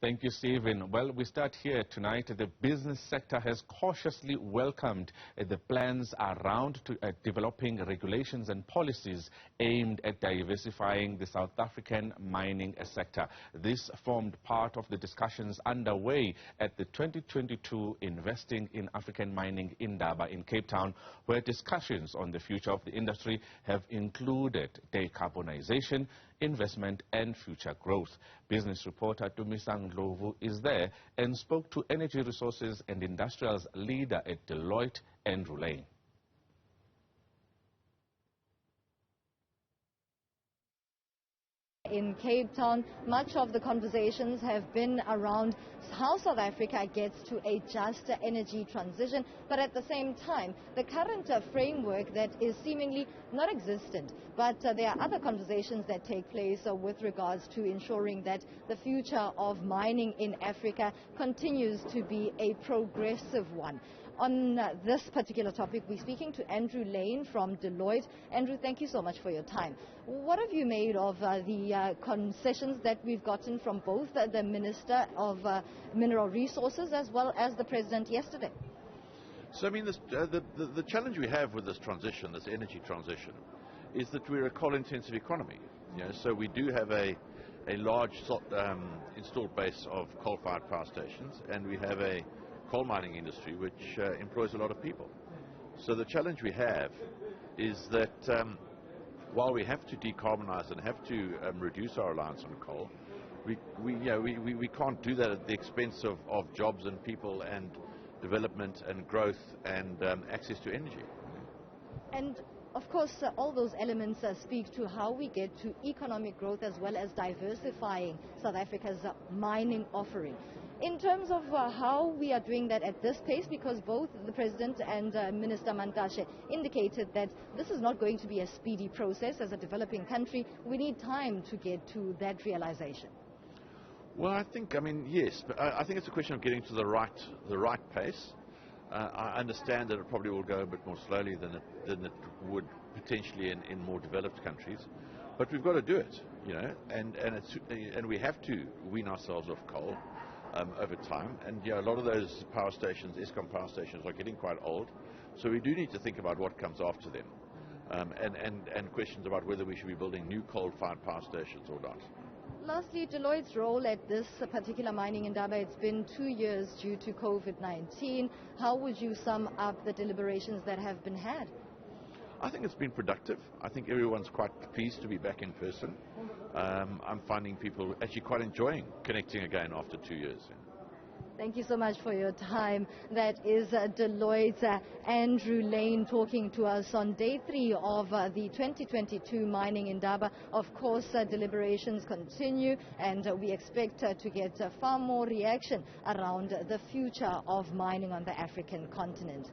Thank you, Stephen. Well, we start here tonight. The business sector has cautiously welcomed the plans around developing regulations and policies aimed at diversifying the South African mining sector. This formed part of the discussions underway at the 2022 Investing in African Mining Indaba in Cape Town, where discussions on the future of the industry have included decarbonisation, investment and future growth. Business reporter Tumisang Ndlovu is there and spoke to energy resources and industrials leader at Deloitte, Andrew Lane. In Cape Town, much of the conversations have been around how South Africa gets to a just energy transition, but at the same time, the current framework that is seemingly not existent. But there are other conversations that take place with regards to ensuring that the future of mining in Africa continues to be a progressive one. On this particular topic, we're speaking to Andrew Lane from Deloitte. Andrew, thank you so much for your time. What have you made of the concessions that we've gotten from both the Minister of Mineral Resources as well as the President yesterday? So, I mean, the challenge we have with this transition, this energy transition, is that we're a coal-intensive economy. You know, so we do have a large installed base of coal-fired power stations, and we have a coal mining industry which employs a lot of people. So the challenge we have is that while we have to decarbonize and have to reduce our reliance on coal, we can't do that at the expense of jobs and people and development and growth and access to energy. And of course, all those elements speak to how we get to economic growth as well as diversifying South Africa's mining offering. In terms of how we are doing that at this pace, because both the President and Minister Mantashe indicated that this is not going to be a speedy process. As a developing country, we need time to get to that realization. Well, I mean, yes, but I think it's a question of getting to the right pace. I understand that it probably will go a bit more slowly than it would potentially in more developed countries, but we've got to do it, you know, and we have to wean ourselves off coal over time. And a lot of those power stations, Eskom power stations, are getting quite old, so we do need to think about what comes after them, and questions about whether we should be building new coal-fired power stations or not. Lastly, Deloitte's role at this particular mining indaba, it's been 2 years due to COVID-19. How would you sum up the deliberations that have been had? I think it's been productive. I think everyone's quite pleased to be back in person. I'm finding people actually quite enjoying connecting again after 2 years. Thank you so much for your time. That is Deloitte's Andrew Lane talking to us on day 3 of the 2022 Mining Indaba. Of course, deliberations continue, and we expect to get far more reaction around the future of mining on the African continent.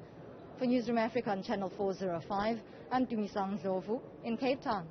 For Newzroom Afrika on Channel 405, I'm Tumisang Ndlovu in Cape Town.